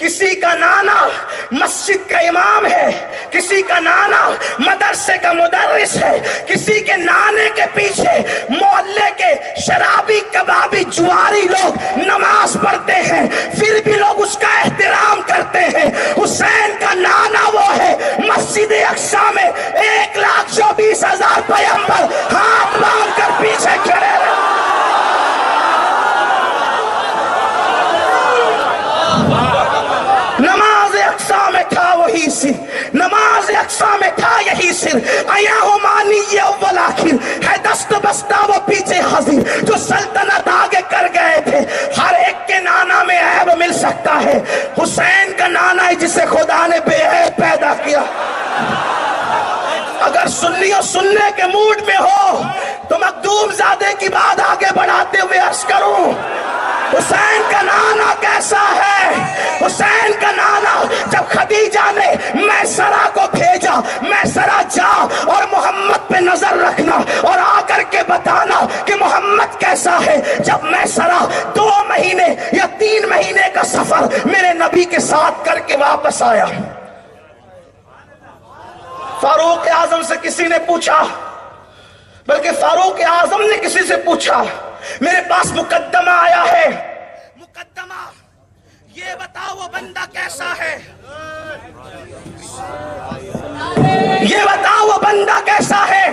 کسی کا نانا مسجد کا امام ہے، کسی کا نانا مدرسے کا مدرس ہے، کسی کے نانے کے پیچھے محلے کے شرابی کبابی جواری لوگ نماز پڑھتے ہیں، پھر بھی لوگ اس کا احترام کرتے ہیں۔ حسین کا نانا وہ ہے مسجد اقصی میں 1,24,000 پیغمبر ہاتھ باندھ کر پیچھے کھڑے رہے۔ نماز اقصی میں تھا وہی سر، نماز اقصی میں تھا یہی سر، آیا ہو مانی یہ اول آخر ہے، دست بستہ وہ پیچھے حاضر، جو سلطنت آگے کر گئے تھے۔ ہر ایک کے نانا میں عیب مل سکتا ہے، حسین کا نانا ہے جسے خدا نے بے عیب پیدا کیا۔ اگر سنیوں سننے کے موڈ میں ہو تو مخدوم زادے کی بات آگے بڑھاتے ہوئے عرض کروں، حسین کا نانا کیسا ہے؟ حسین کا نانا جب خدیجہ نے میسرہ کو بھیجا، میسرہ جا اور محمد پہ نظر رکھنا اور آ کر کے بتانا کہ محمد کیسا ہے۔ جب میسرہ 2 مہینے یا 3 مہینے کا سفر میرے نبی کے ساتھ کر کے واپس آیا، فاروق اعظم سے کسی نے پوچھا، بلکہ فاروق اعظم نے کسی سے پوچھا، میرے پاس مقدمہ آیا ہے، مقدمہ یہ بتاؤ وہ بندہ کیسا ہے، یہ بتاؤ وہ بندہ کیسا ہے،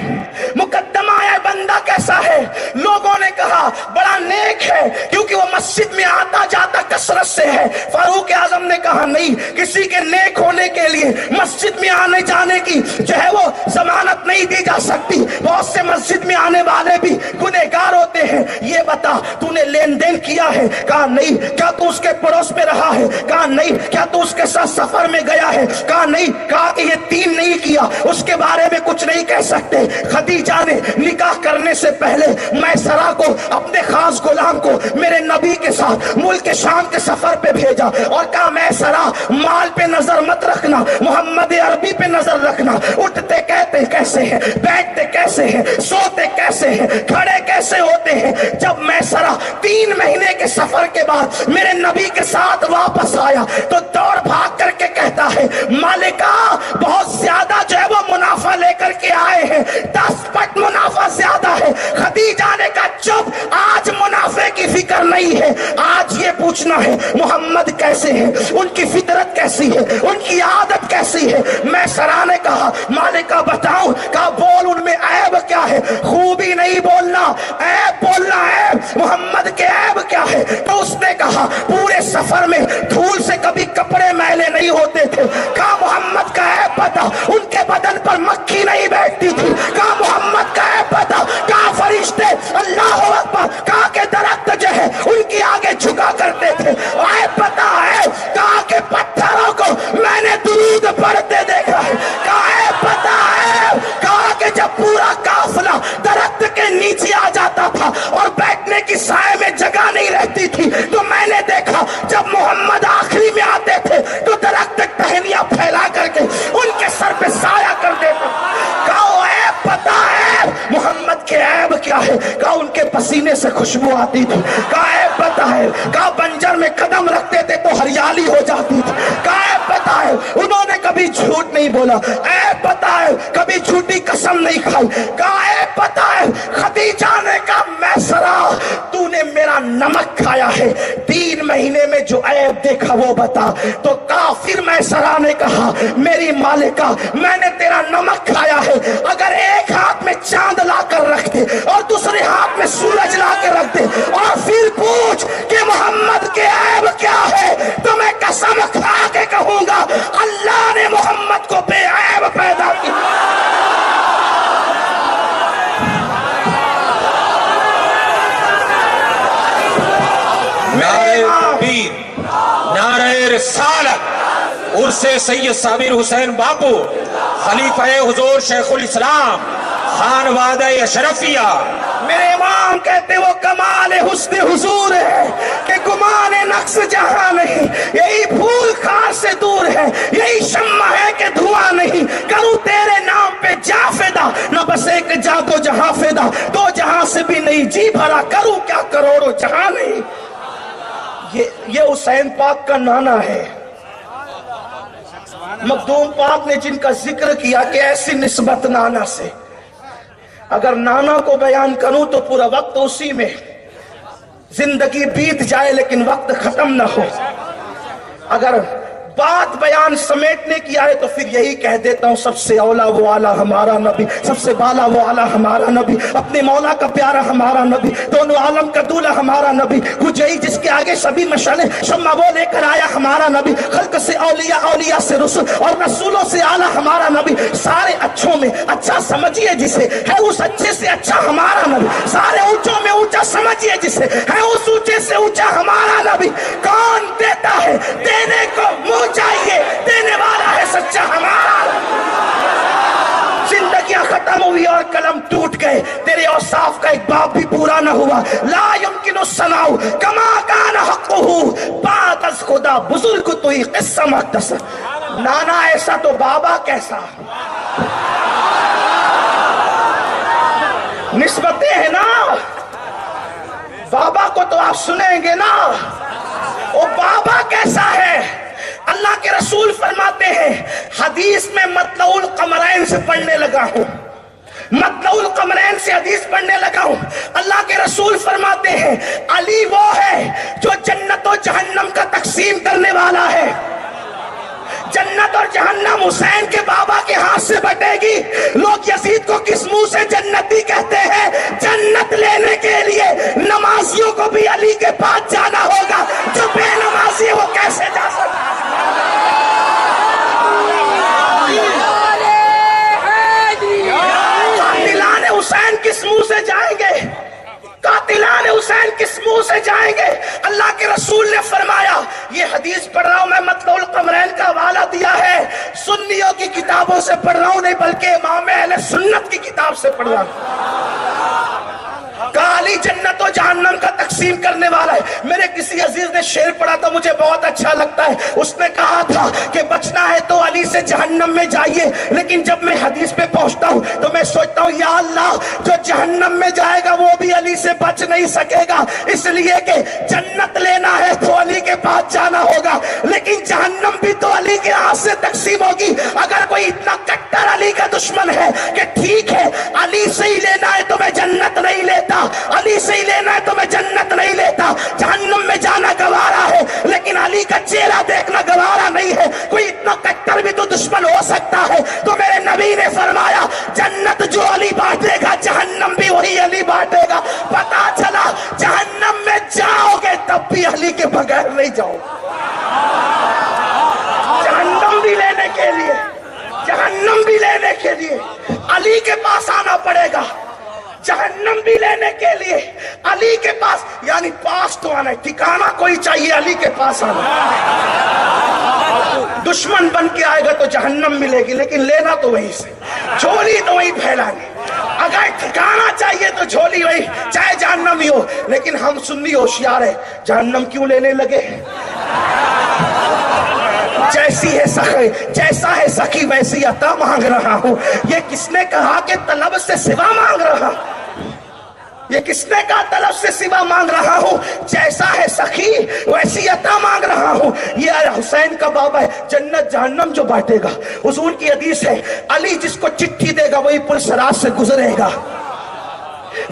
مقدمہ آیا بندہ کیسا ہے۔ لوگوں نے کہا بڑا نیک ہے کیونکہ وہ مسجد میں آتا جاتا کثرت سے ہے۔ فاروق اعظم نے کہا نہیں، کسی کے نیک ہونے کے لیے مسجد میں آنے جانے کی جو ہے وہ ضمانت نہیں دی جا سکتی، بہت سے مسجد میں آنے والے بھی گنہگار ہوتے ہیں۔ یہ بتا تو نے لین دین کیا ہے؟ کہا نہیں۔ کیا تو اس کے پڑوس میں رہا ہے؟ کہا نہیں۔ کیا تو اس کے ساتھ سفر میں گیا ہے؟ کہا نہیں۔ کہا کہ یہ 3 نہیں کیا، اس کے بارے میں کچھ نہیں کہہ سکتے۔ خدیجہ نے نکاح کرنے سے پہلے میسرہ کو اپنے خاص غلام کو میرے نبی کے ساتھ ملک شام کے سفر پہ بھیجا اور کہا میسرہ مال پہ نظر مت رکھنا، محمد عربی پہ نظر رکھنا، اٹھتے کہتے کیسے ہیں، بیٹھتے کیسے ہیں، سوتے کیسے ہیں، کھڑے کیسے ہوتے ہیں۔ جب میسرہ 3 مہینے کے سفر کے بعد میرے نبی کے ساتھ واپس آیا تو دوڑ بھاگ کر کے کہتا ہے مالکہ بہت زیادہ جو ہے وہ منافع لے کر کے آئے ہیں، 10 پٹ منافع زیادہ ہے۔ خدیجہ نے کہا چپ، آج منافع کی فکر نہیں ہے، آج یہ پوچھنا ہے محمد کیسے ہیں، ان کی فطرت کیسی ہے، ان کی عادت کیسی ہے۔ میسرہ نے کہا مالکہ بتاؤں؟ کہا بول ان میں عیب کیا ہے؟ خوبی نہیں بولنا، عیب بولنا، عیب محمد کے عیب کیا ہے؟ تو اس نے کہا پورے سفر میں دھول سے کبھی کپڑے میلے نہیں ہوتے تھے۔ کہا محمد کا عیب بتا، ان کے بدن پر مکھی نہیں بیٹھتی تھی۔ کہا محمد کا عیب بتا، کہا فرشتے اللہ اکبر، کہا کہ درخت جو ہے ان کی آگے جھکا کرتے تھے۔ عیب بتا ہے، کہا کہ پتھروں کو میں نے درود پڑھتے دیکھا ہے۔ کہا عیب بتا ہے، کہا کہ جب پورا قافلہ درخت کے نیچے آ جاتا تھا اور بیٹھنے کی سائے میں جگہ نہیں رہتی تھی تو میں نے دیکھا جب محمد آخری میں آتے تھے تو درخت ٹہنیاں پھیلا کر کے ان کے سر پہ سایہ کر دیتا۔ کہا عیب پتا ہے محمد کے عیب کیا ہے؟ کہا ان کے پسینے سے خوشبو آتی تھی۔ کہا عیب پتا ہے، کہا بنجر میں قدم رکھتے تھے تو ہریالی ہو جاتی تھی۔ کہا عیب پتا ہے انہوں نے کبھی جھوٹ نہیں بولا۔ عیب پتا ہے کبھی جھوٹی قسم نہیں کھائی۔ کہا عیب پتا ہے خدیجہ نے کہا میسرہ تو نے میرا نمک کھایا ہے، 3 مہینے میں جو عیب دیکھا وہ بتا۔ تو کافر میسرہ نے کہا میری مالکہ میں نے تیرا نمک کھایا ہے، اگر ایک ہاتھ میں چاند لا کر رکھ دے اور دوسرے ہاتھ میں سورج لا کے رکھ دے اور پھر پوچھ کہ محمد کے عیب کیا ہے تو میں قسم کھا کے کہوں گا اللہ نے محمد کو بے عیب پیدا کیا۔ نعرہ تکبیر، نعرہ رسالت، عرس سید صابر حسین باپو، خلیفہ حضور شیخ الاسلام، خانوادہ اشرفیہ۔ میرے امام کہتے وہ کمال حسن حضور ہے کہ گمان نقص جہاں نہیں، یہی پھول خار سے دور ہے، یہی شمع ہے کہ دھواں نہیں، کروں تیرے نام پہ جا فدا، نہ بس ایک جا دو جہاں فدا، 2 جہاں سے بھی نہیں جی بھرا، کروں کیا کروڑوں جہاں نہیں۔ یہ حسین پاک کا نانا ہے۔ मखदूम पाक ने जिनका जिक्र किया कि ऐसी निस्बत नाना से, अगर नाना को बयान करूं तो पूरा वक्त उसी में जिंदगी बीत जाए लेकिन वक्त खत्म ना हो। अगर बात बयान समेटने की आए तो फिर यही कह देता हूं, सबसे औला वो आला हमारा नबी, सबसे बाला वो आला हमारा नबी, अपने मौला का प्यारा हमारा नबी, दोनों आलम का दूल्हा हमारा नबी, गुजई जिसके आगे सभी मशाले शम्मा वो लेकर आया हमारा नबी, खल्क से औलिया, औलिया से रसूल और रसूलों से आला हमारा नबी, सारे अच्छों में अच्छा समझिए जिसे, है उस अच्छे से अच्छा हमारा नबी, सारे ऊंचों में ऊंचा समझिए जिसे, है उस ऊंचे से ऊंचा हमारा नबी। कौन देता है, देने को मुंह चाहिए, देने वाला है सच्चा हमारा। जिंदगियां खत्म हुई और कलम टूट गए, तेरे औसाफ का एक बाप भी पूरा न हुआ। ला यमकिनु सनाउ कमा कान हक़्क़ुहु, बात अज़ खुदा बुजुर्ग तो ही क़िस्सा मक़दस। नाना ऐसा तो बाबा कैसा। निस्बतें हैं ना, बाबा को तो आप सुनेंगे ना, वो बाबा कैसा है। अल्लाह के रसूल फरमाते हैं, हदीस में मतलउल कमरैन से पढ़ने लगा हूं, मतलउल कमरैन से हदीस पढ़ने लगा हूं। अल्लाह के रसूल फरमाते हैं, अली वो है जो जन्नत और जहन्नम का तकसीम करने वाला है। जन्नत और जहन्नम हुसैन के बाबा के हाथ से बटेगी। लोग यजीद को किस मुंह से जन्नती कहते हैं? जन्नत लेने के लिए नमाजियों को भी अली के पास जाना होगा, जो बेनमाजी है वो कैसे जा सकता है? कातिलान हुसैन किस मुंह से जाएंगे? कातिलान हुसैन किस मुंह से जाएंगे? अल्लाह के रसूल ने फरमाया, ये हदीस पढ़ रहा हूं मैं, मतलउल कमरैन का हवाला दिया है, सुन्नियों की किताबों से पढ़ रहा हूं नहीं बल्कि इमाम अहले सुन्नत की किताब से पढ़ रहा हूं। काली जन्नत और जहन्नम का तकसीम करने वाला है। मेरे किसी अजीज ने शेर पढ़ा था, मुझे बहुत अच्छा लगता है। उसने कहा था कि बचना है तो अली से जहन्नम में जाइए, लेकिन जब मैं हदीस पे पहुंचता हूं तो मैं सोचता हूं, या अल्लाह, जो जहन्नम में जाएगा वो भी अली से बच नहीं सकेगा, इसलिए कि जन्नत लेना है तो अली के पास जाना होगा, लेकिन जहन्नम भी तो अली के हाथ से तकसीम होगी। अगर कोई इतना कट्टर अली का दुश्मन है कि ठीक है अली से ही लेना है तो मैं जन्नत नहीं लेता, अली से ही लेना है तो मैं जन्नत नहीं लेता, जहन्नम में जाना गवारा है लेकिन अली का चेहरा देखना गवारा नहीं है, कोई इतना कट्टर भी तो दुश्मन हो सकता है। तो मेरे नबी ने फरमाया, जन्नत जो अली बांटेगा जहन्नम भी वही अली बांटेगा। पता चला जहन्नम में जाओगे तब भी अली के बगैर नहीं जाओगे। जहन्नम भी लेने के लिए, जहन्नम भी लेने के लिए अली के पास आना पड़ेगा, जहन्नम भी लेने के लिए अली के पास, यानी पास तो आना है, ठिकाना कोई चाहिए, अली के पास आना। दुश्मन बन के आएगा तो जहन्नम मिलेगी, लेकिन लेना तो वहीं से, झोली तो वहीं फैलानी। अगर ठिकाना चाहिए तो झोली वही, चाहे जहन्नम ही हो। लेकिन हम सुन्नी होशियार है, जहन्नम क्यों लेने लगे? जैसी है सखी, जैसा है सखी वैसी अता मांग रहा हूं। ये किसने कहा कि तलब से सिवा मांग रहा? ये किसने कहा तलब से सिवा मांग रहा हूं? जैसा है सखी वैसी अता मांग रहा हूं। ये हुसैन का बाबा है, जन्नत जहन्नम जो बांटेगा। हुजूर की हदीस है, अली जिसको चिट्ठी देगा वही पुल सराज से गुजरेगा,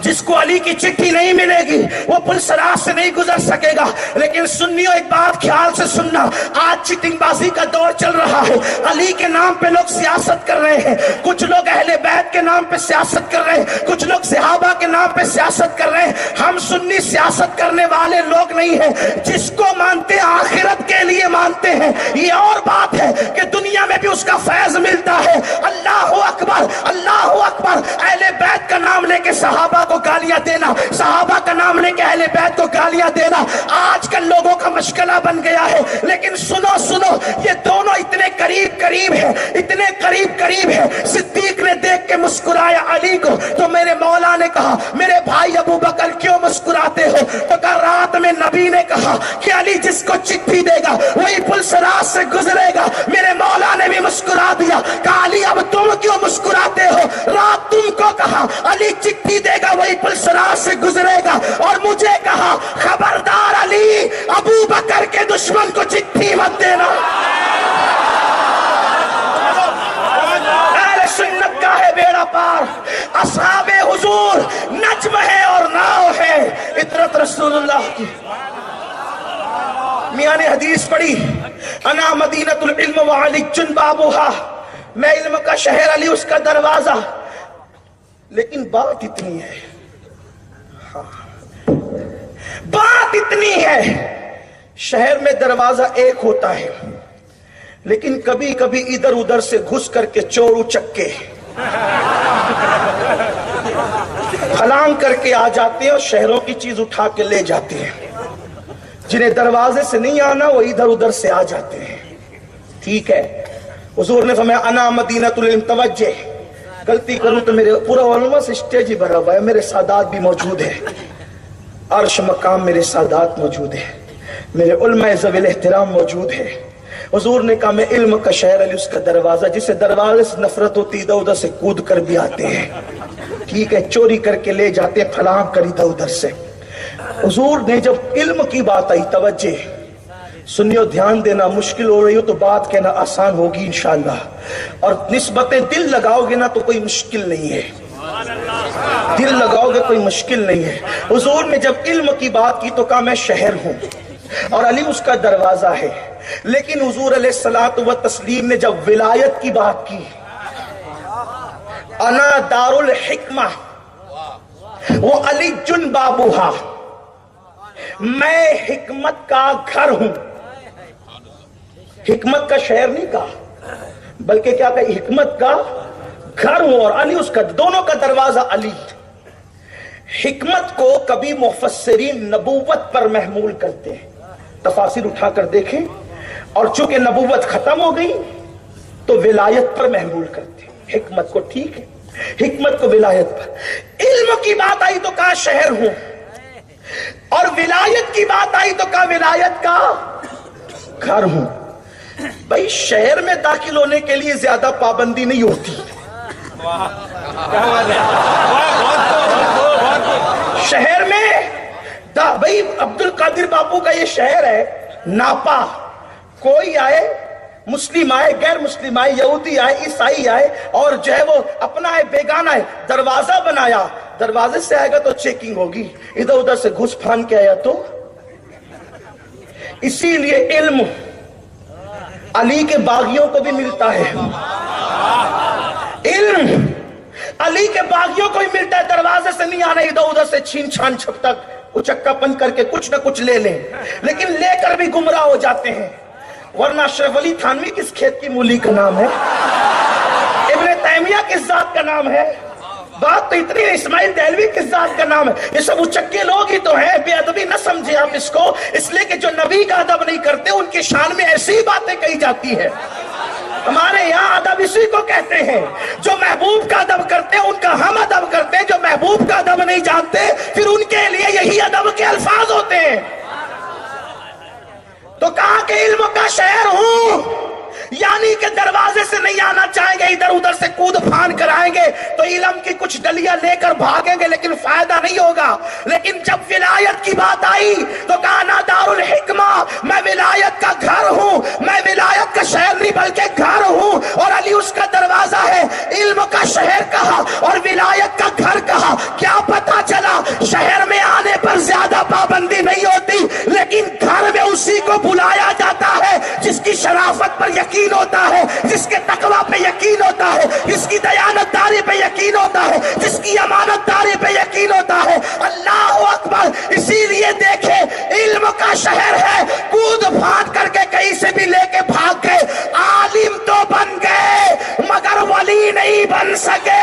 जिसको अली की चिट्ठी नहीं मिलेगी वो पुल सराज से नहीं गुजर सकेगा। लेकिन सुन्नियों, एक बात ख्याल से सुनना, आज चिटिंगबाजी का दौर चल रहा है। अली के नाम पे लोग सियासत कर रहे हैं, कुछ लोग अहले बैत के नाम पे सियासत कर रहे हैं, कुछ लोग सहाबा के नाम पे सियासत कर रहे हैं। हम सुन्नी सियासत करने वाले लोग नहीं हैं, जिसको मानते हैं आखिरत के लिए मानते हैं। ये और बात है कि दुनिया में भी उसका फैज मिलता है। अल्लाह अकबर, अल्लाह अकबर। अहले बैत का नाम लेके सहाबा को गालियां देना, सहाबा का नाम लेके अहले बैत को गालियां देना आजकल लोगों का मशगला बन गया है। लेकिन सुनो सुनो, ये दोनों इतने करीब करीब है, इतने करीब करीब है। सिद्दीक ने देख के मुस्कुराया अली को, तो मेरे मौला ने कहा, मेरे भाई अबू बकर क्यों मुस्कुराते हो? तो कल रात में नबी ने कहा कि अली जिसको चिट्ठी देगा वही पुल सराज से गुजरेगा। मेरे मौला ने भी मुस्कुरा दिया, कहा अली अब तुम क्यों मुस्कुराते हो? रात तुमको कहा अली चिट्ठी देगा वही पुल सराज से गुजरेगा, और मुझे कहा खबरदार अली अबू बकर के दुश्मन को चिट्ठी मत देना। असहाबे हुजूर नज्म है और नाव है, इतरत रसूलुल्लाह की। मियां ने हदीस पढ़ी, अना मदीनतुल इल्म व अली जुन बाबुहा, मैं इल्म का शहर, अली उसका दरवाजा। लेकिन बात इतनी है, बात इतनी है, शहर में दरवाजा एक होता है, लेकिन कभी कभी इधर उधर से घुस करके चोर उचक्के फलांग करके आ जाते हैं और शहरों की चीज उठा के ले जाते हैं। जिन्हें दरवाजे से नहीं आना वो इधर उधर से आ जाते हैं। ठीक है, हुजूर ने फरमाया अना मदीनतुल इल्म, तवज्जे, गलती करूं तो मेरे पूरा उलमा से स्टेज ही भरा हुआ है, मेरे सादात भी मौजूद है, अर्श मकाम मेरे सादात मौजूद है, मेरे उलमा ज़वील एहतराम मौजूद है। हुजूर ने कहा मैं इल्म का शहर, अली उसका दरवाजा, जिसे दरवाजे से नफरत होती इधर उधर से कूद कर भी आते हैं। ठीक है, चोरी करके ले जाते हैं, फलांग कर इधर उधर से। हुजूर ने जब इल्म की बात आई, तवज्जे सुनियो, ध्यान देना, मुश्किल हो रही हो तो बात कहना आसान होगी इंशाअल्लाह, और निस्बतें दिल लगाओगे ना तो कोई मुश्किल नहीं है, दिल लगाओगे कोई मुश्किल नहीं है। हुजूर ने जब इल्म की बात की तो कहा मैं शहर हूं और अली उसका दरवाजा है। लेकिन हुजूर अलैहिस्सलातु व तस्लीम ने जब विलायत की बात की, अना दारुल हिकमा वो अली जुन बाबूहा, मैं हिकमत का घर हूं। हिकमत का शहर नहीं कहा, बल्कि क्या कहा, हिकमत का घर हूं और अली उसका, दोनों का दरवाजा अली। हिकमत को कभी मुफस्सिरीन नबूवत पर महमूल करते हैं, तफासिर उठाकर देखें, और चूंकि नबूवत खत्म हो गई तो विलायत पर महमूल करते हैं हिकमत को। ठीक है, हिकमत को विलायत पर। इल्म की बात आई तो कहा शहर हूं, और विलायत की बात आई तो कहा विलायत का घर हूं। भाई शहर में दाखिल होने के लिए ज्यादा पाबंदी नहीं होती, शहर में भाई अब्दुल कादिर बापू का ये शहर है, नापा, कोई आए, मुस्लिम आए, गैर मुस्लिम आए, यहूदी आए, ईसाई आए, और जो है वो अपना है बेगाना है, दरवाजा बनाया, दरवाजे से आएगा तो चेकिंग होगी, इधर उधर से घुस फान के आया तो। इसीलिए इल्म अली के बागियों को भी मिलता है, इल्म अली के बागियों को भी मिलता है, दरवाजे से नहीं आना, इधर उधर से छीन छान छप तक उचक्कापन करके कुछ ना कुछ ले लें, लेकिन लेकर भी गुमराह हो जाते हैं। वरना अशरफ अली थानवी किस खेत की मूली का नाम है, इब्ने तैमिया किस जात का नाम है, बात तो इतनी है, इस्माइल देहलवी किस जात का नाम है, ये सब उचक्के लोग ही तो हैं। बेअदबी न समझे आप इसको, इसलिए कि जो नबी का अदब नहीं करते उनकी शान में ऐसी बातें कही जाती है। हमारे यहाँ अदब इसी को कहते हैं, जो महबूब का अदब करते हैं उनका हम अदब करते हैं, जो महबूब का अदब नहीं जानते फिर उनके लिए यही अदब के अल्फाज होते हैं। तो कहा कि इल्म का शहर हूं, यानी कि दरवाजे से नहीं आना चाहेंगे, इधर उधर से कूद फान कराएंगे तो इल्म की कुछ डलियां लेकर भागेंगे, लेकिन फायदा नहीं होगा। लेकिन जब विलायत की बात आई तो कहा ना दारुल हिकमा, मैं विलायत का घर हूं, मैं विलायत का शहर नहीं बल्कि घर हूं, और अली उसका दरवाजा है। इल्म का शहर कहा और विलायत का घर कहा, क्या पता चला शहर में आने पर ज्यादा पाबंदी नहीं होती, लेकिन घर में उसी को बुलाया जाता है जिसकी शराफत पर यकीन होता है, जिसके तकवा पे यकीन होता है, जिसकी दयानतदारी पे यकीन होता है, जिसकी अमानतदारी पे यकीन होता है। अल्लाह अकबर। इसीलिए देखे इल्म का शहर है, कूद फान करके कहीं से भी लेके भाग गए, आलिम तो बन गए मगर वली नहीं बन सके।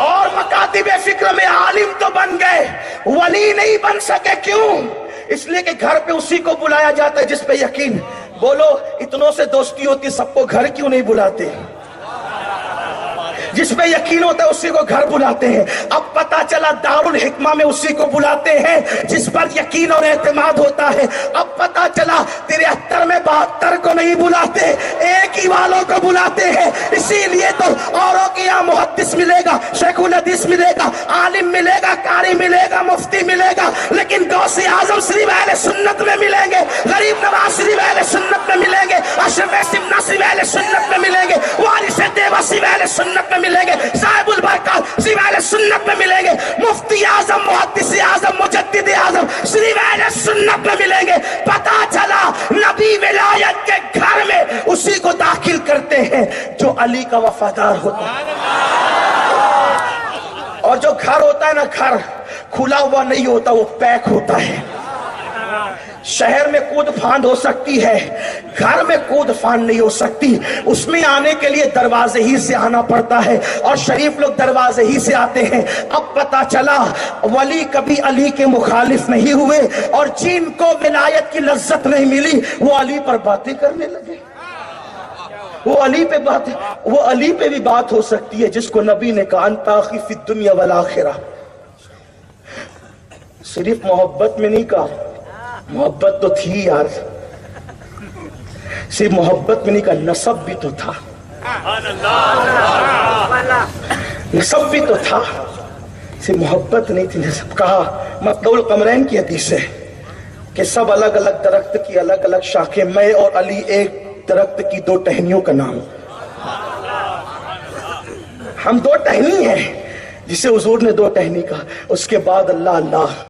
और मकातिबे फिक्र में आलिम तो बन गए, वली नहीं बन सके। क्यों? इसलिए कि घर पे उसी को बुलाया जाता है जिस पे यकीन। बोलो, इतनों से दोस्ती होती, सबको घर क्यों नहीं बुलाते? جس پہ یقین ہوتا ہے اسی کو گھر بلاتے ہیں. اب پتا چلا دارالحکمہ میں اسی کو بلاتے ہیں جس پر یقین اور اعتماد ہوتا ہے. اب پتا چلا 73 میں 72 کو نہیں بلاتے, ایک ہی والوں کو بلاتے ہیں. اسی لیے تو اوروں کے یہاں محدث ملے گا, شیخ الحدیث ملے گا, عالم ملے گا, قاری ملے گا, مفتی ملے گا, لیکن غوث اعظم صرف اہل سنت میں ملیں گے, غریب نواز صرف اہل سنت میں ملیں گے, اشرف سمنا صرف اہل سنت میں ملیں گے, وارث دیوا صرف اہل سنت میں ملیں گے, صاحب البرکات صرف اہل سنت میں ملیں گے, مفتی اعظم, محدث اعظم, مجدد اعظم صرف اہل سنت میں ملیں گے. پتا چلا نبی ولایت کے گھر میں اسی کو داخل کرتے ہیں جو علی کا وفادار ہوتا ہے. اور جو گھر ہوتا ہے نا, گھر کھلا ہوا نہیں ہوتا, وہ پیک ہوتا ہے. شہر میں کود پھاند ہو سکتی ہے, گھر میں کود پھاند نہیں ہو سکتی. اس میں آنے کے لیے دروازے ہی سے آنا پڑتا ہے, اور شریف لوگ دروازے ہی سے آتے ہیں. اب پتا چلا ولی کبھی علی کے مخالف نہیں ہوئے, اور جن کو ولایت کی لذت نہیں ملی وہ علی پر باتیں کرنے لگے. وہ علی پہ بھی بات ہو سکتی ہے جس کو نبی نے کہا انت اخی فی الدنیا والآخرہ. صرف محبت میں نہیں کہا, محبت تو تھی یار, صرف محبت میں نہیں کہا, نسب بھی تو تھا, نسب بھی تو تھا, صرف محبت نہیں تھی, نسب. کہا مطلب القمرین کی حدیث ہے کہ سب الگ الگ درخت کی الگ الگ شاخیں, میں اور علی ایک درخت کی 2 ٹہنیوں کا نام. ہم 2 ٹہنی ہیں جسے حضور نے 2 ٹہنی کہا. اس کے بعد اللہ اللہ